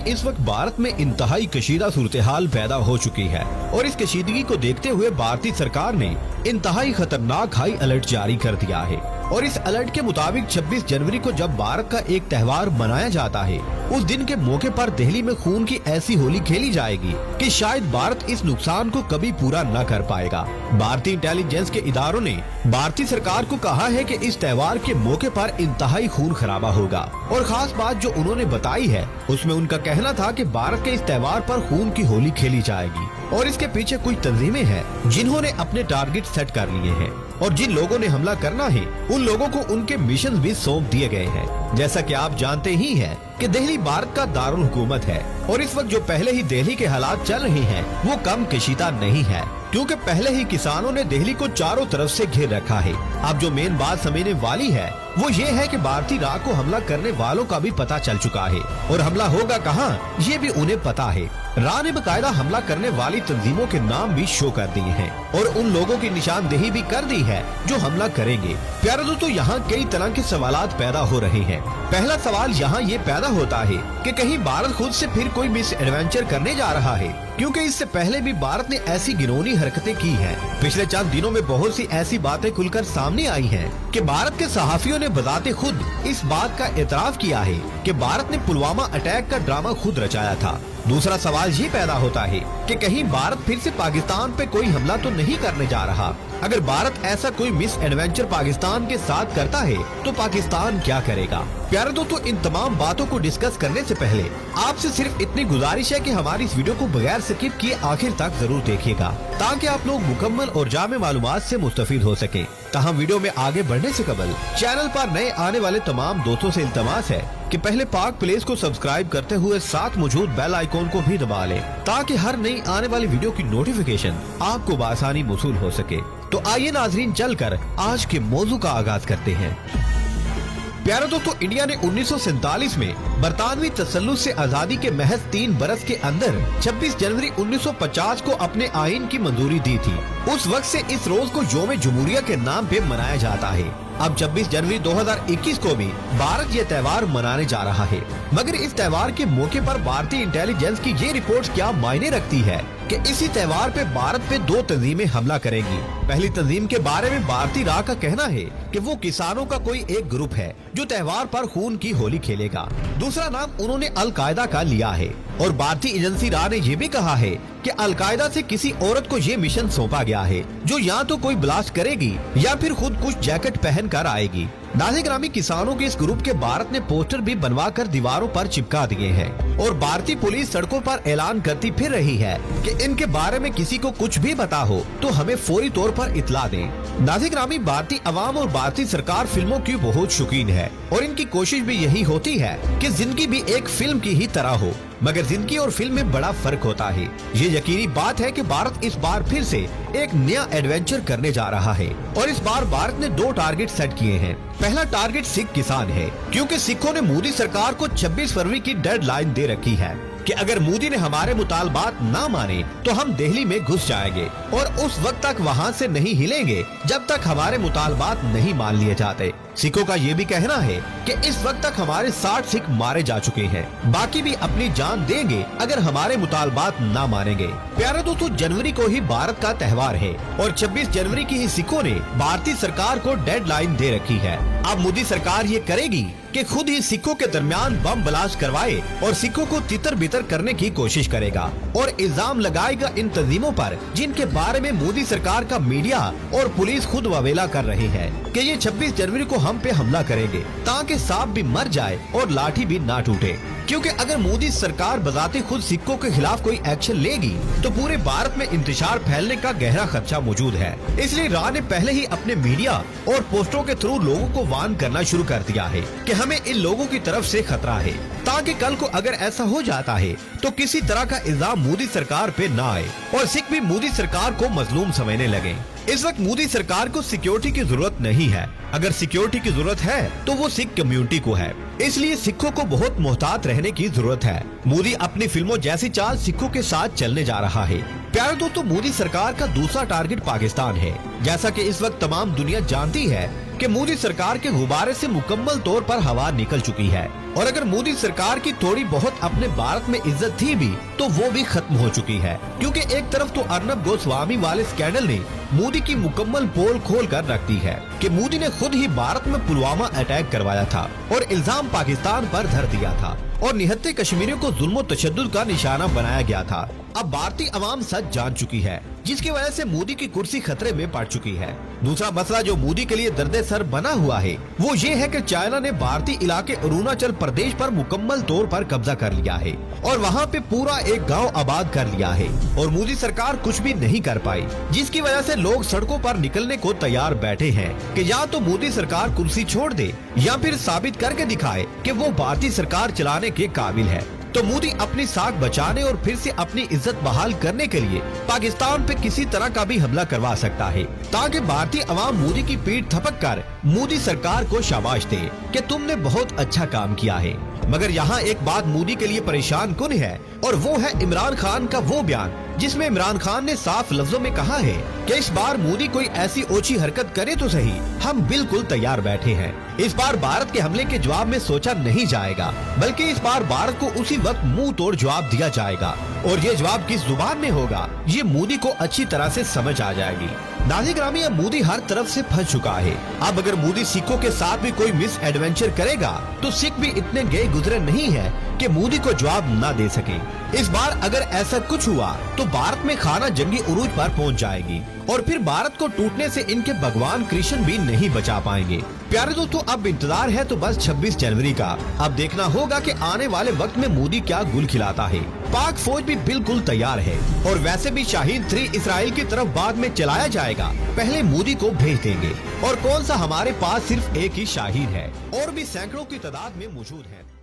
इस वक्त भारत में इंतहाई कशीदा सूरत-ए-हाल पैदा हो चुकी है और इस कशीदगी को देखते हुए भारतीय सरकार ने इंतहाई खतरनाक हाई अलर्ट जारी कर दिया है। और इस अलर्ट के मुताबिक 26 जनवरी को जब भारत का एक त्योहार मनाया जाता है, उस दिन के मौके पर दिल्ली में खून की ऐसी होली खेली जाएगी कि शायद भारत इस नुकसान को कभी पूरा न कर पाएगा। भारतीय इंटेलिजेंस के इदारों ने भारतीय सरकार को कहा है कि इस त्योहार के मौके पर इंतहाई खून खराबा होगा। और खास बात जो उन्होंने बताई है उसमें उनका कहना था कि भारत के इस त्योहार पर खून की होली खेली जाएगी और इसके पीछे कुछ तंजीमें हैं जिन्होंने अपने टारगेट सेट कर लिए हैं और जिन लोगों ने हमला करना है उन लोगों को उनके मिशन भी सौंप दिए गए हैं। जैसा कि आप जानते ही हैं कि दिल्ली भारत का दारुल हुकूमत है और इस वक्त जो पहले ही दिल्ली के हालात चल रहे हैं वो कम कशीदा नहीं है, क्योंकि पहले ही किसानों ने दिल्ली को चारों तरफ से घेर रखा है। अब जो मेन बात समझने वाली है वो ये है कि भारतीय राह को हमला करने वालों का भी पता चल चुका है और हमला होगा कहाँ ये भी उन्हें पता है। राह ने बकायदा हमला करने वाली तंजीमों के नाम भी शो कर दिए हैं और उन लोगों की निशानदेही भी कर दी है जो हमला करेंगे। प्यारे दोस्तों, यहाँ कई तरह के सवालात पैदा हो रहे हैं। पहला सवाल यहाँ ये पैदा होता है कि कहीं भारत खुद से फिर कोई मिस एडवेंचर करने जा रहा है, क्योंकि इससे पहले भी भारत ने ऐसी घिनौनी हरकतें की हैं। पिछले चंद दिनों में बहुत सी ऐसी बातें खुलकर सामने आई हैं कि भारत के सहाफियों ने बताते खुद इस बात का एतराफ किया है कि भारत ने पुलवामा अटैक का ड्रामा खुद रचाया था। दूसरा सवाल ये पैदा होता है कि कहीं भारत फिर से पाकिस्तान पे कोई हमला तो नहीं करने जा रहा। अगर भारत ऐसा कोई मिस एडवेंचर पाकिस्तान के साथ करता है तो पाकिस्तान क्या करेगा? प्यारे दोस्तों, इन तमाम बातों को डिस्कस करने से पहले आपसे सिर्फ इतनी गुजारिश है कि हमारी इस वीडियो को बगैर स्किप किए आखिर तक जरूर देखिएगा ताकि आप लोग मुकम्मल और जामे मालूमात से मुस्तफीद हो सकें। ताहम वीडियो में आगे बढ़ने से कबल चैनल पर नए आने वाले तमाम दोस्तों से इल्तमास है कि पहले पाक प्लेस को सब्सक्राइब करते हुए साथ मौजूद बेल आइकॉन को भी दबा लें ताकि हर नई आने वाली वीडियो की नोटिफिकेशन आपको बआसानी मौसूल हो सके। तो आइए नाजरीन, चलकर आज के मौजू का आगाज करते हैं। प्यारे दोस्तों, इंडिया ने 1947 में बरतानवी तसल्लुत से आजादी के महज 3 बरस के अंदर 26 जनवरी 1950 को अपने आइन की मंजूरी दी थी। उस वक्त से इस रोज को यौम जमहूरिया के नाम पे मनाया जाता है। अब 26 जनवरी 2021 को भी भारत ये त्योहार मनाने जा रहा है, मगर इस त्योहार के मौके पर भारतीय इंटेलिजेंस की ये रिपोर्ट क्या मायने रखती है कि इसी त्योहार पे भारत पे 2 तंजीमें हमला करेंगी। पहली तंजीम के बारे में भारतीय राह का कहना है कि वो किसानों का कोई एक ग्रुप है जो त्योहार पर खून की होली खेलेगा। दूसरा नाम उन्होंने अल-कायदा का लिया है और भारतीय एजेंसी राह ने ये भी कहा है कि अल-कायदा से किसी औरत को ये मिशन सौंपा गया है जो या तो कोई ब्लास्ट करेगी या फिर खुद कुछ जैकेट पहन कर आएगी। नाज़-ए-गिरामी, किसानों के इस ग्रुप के भारत ने पोस्टर भी बनवा कर दीवारों पर चिपका दिए हैं और भारतीय पुलिस सड़कों पर ऐलान करती फिर रही है कि इनके बारे में किसी को कुछ भी पता हो तो हमें फौरी तौर पर इतला दें। नाज़-ए-गिरामी, भारतीय अवाम और भारतीय सरकार फिल्मों की बहुत शौकीन है और इनकी कोशिश भी यही होती है कि जिंदगी भी एक फिल्म की ही तरह हो, मगर जिंदगी और फिल्म में बड़ा फर्क होता है। ये यकीनी बात है कि भारत इस बार फिर से एक नया एडवेंचर करने जा रहा है और इस बार भारत ने 2 टारगेट सेट किए हैं। पहला टारगेट सिख किसान है, क्योंकि सिखों ने मोदी सरकार को 26 फरवरी की डेडलाइन दे रखी है कि अगर मोदी ने हमारे मुतालबात ना माने तो हम दिल्ली में घुस जाएंगे और उस वक्त तक वहाँ से नहीं हिलेंगे जब तक हमारे मुतालबात नहीं मान लिए जाते। सिखों का ये भी कहना है कि इस वक्त तक हमारे 60 सिख मारे जा चुके हैं, बाकी भी अपनी जान देंगे अगर हमारे मुतालबात ना मानेंगे। प्यारे दोस्तों, जनवरी को ही भारत का त्योहार है और 26 जनवरी की ही सिखों ने भारतीय सरकार को डेडलाइन दे रखी है। अब मोदी सरकार ये करेगी कि खुद ही सिखों के दरमियान बम ब्लास्ट करवाए और सिखों को तितर बितर करने की कोशिश करेगा और इल्जाम लगाएगा इन तंजीमों पर जिनके बारे में मोदी सरकार का मीडिया और पुलिस खुद वावेला कर रही है कि ये 26 जनवरी को हम पे हमला करेंगे ताकि सांप भी मर जाए और लाठी भी ना टूटे। क्योंकि अगर मोदी सरकार बजाते खुद सिखों के खिलाफ कोई एक्शन लेगी तो पूरे भारत में इंतशार फैलने का गहरा खदशा मौजूद है। इसलिए राह ने पहले ही अपने मीडिया और पोस्टरों के थ्रू लोगों को वार्न करना शुरू कर दिया है कि हमें इन लोगों की तरफ से खतरा है, ताकि कल को अगर ऐसा हो जाता है तो किसी तरह का इल्जाम मोदी सरकार पे ना आए और सिख भी मोदी सरकार को मजलूम समझने लगे। इस वक्त मोदी सरकार को सिक्योरिटी की जरूरत नहीं है, अगर सिक्योरिटी की जरूरत है तो वो सिख कम्युनिटी को है। इसलिए सिखों को बहुत मोहतात रहने की जरूरत है। मोदी अपनी फिल्मों जैसी चाल सिखों के साथ चलने जा रहा है। प्यारे दोस्तों, मोदी सरकार का दूसरा टारगेट पाकिस्तान है। जैसा कि इस वक्त तमाम दुनिया जानती है कि मोदी सरकार के गुब्बारे से मुकम्मल तौर पर हवा निकल चुकी है और अगर मोदी सरकार की थोड़ी बहुत अपने भारत में इज्जत थी भी तो वो भी खत्म हो चुकी है, क्योंकि एक तरफ तो अर्नब गोस्वामी वाले स्कैंडल ने मोदी की मुकम्मल पोल खोल कर रख दी है कि मोदी ने खुद ही भारत में पुलवामा अटैक करवाया था और इल्जाम पाकिस्तान पर धर दिया था और निहत्थे कश्मीरियों को जुल्म तशद्दुद का निशाना बनाया गया था। अब भारतीय अवाम सच जान चुकी है, जिसकी वजह से मोदी की कुर्सी खतरे में पड़ चुकी है। दूसरा मसला जो मोदी के लिए दर्दे सर बना हुआ है वो ये है कि चाइना ने भारतीय इलाके अरुणाचल प्रदेश पर मुकम्मल तौर पर कब्जा कर लिया है और वहाँ पे पूरा एक गांव आबाद कर लिया है और मोदी सरकार कुछ भी नहीं कर पाई, जिसकी वजह से लोग सड़कों पर निकलने को तैयार बैठे हैं कि या तो मोदी सरकार कुर्सी छोड़ दे या फिर साबित करके दिखाए कि वो भारतीय सरकार चलाने के काबिल है। तो मोदी अपनी साख बचाने और फिर से अपनी इज्जत बहाल करने के लिए पाकिस्तान पे किसी तरह का भी हमला करवा सकता है ताकि भारतीय अवाम मोदी की पीठ थपक कर मोदी सरकार को शाबाश दे कि तुमने बहुत अच्छा काम किया है। मगर यहाँ एक बात मोदी के लिए परेशान कुन है और वो है इमरान खान का वो बयान जिसमें इमरान खान ने साफ लफ्जों में कहा है कि इस बार मोदी कोई ऐसी ओछी हरकत करे तो सही, हम बिल्कुल तैयार बैठे हैं। इस बार भारत के हमले के जवाब में सोचा नहीं जाएगा, बल्कि इस बार भारत को उसी वक्त मुंह तोड़ जवाब दिया जाएगा और ये जवाब किस जुबान में होगा ये मोदी को अच्छी तरह से समझ आ जाएगी। नाज़रीन ग्रामी, अब मोदी हर तरफ से फंस चुका है। अब अगर मोदी सिखों के साथ भी कोई मिस एडवेंचर करेगा तो सिख भी इतने गए गुजरे नहीं है कि मोदी को जवाब न दे सके। इस बार अगर ऐसा कुछ हुआ तो भारत में खाना जंगी उरूज पर पहुंच जाएगी और फिर भारत को टूटने से इनके भगवान कृष्ण भी नहीं बचा पाएंगे। प्यारे दोस्तों, अब इंतजार है तो बस 26 जनवरी का। अब देखना होगा कि आने वाले वक्त में मोदी क्या गुल खिलाता है। पाक फौज भी बिल्कुल तैयार है और वैसे भी शाहीन 3 इसराइल की तरफ बाद में चलाया जाएगा, पहले मोदी को भेज देंगे। और कौन सा हमारे पास सिर्फ एक ही शाहीन है और भी सैकड़ों की तादाद में मौजूद है।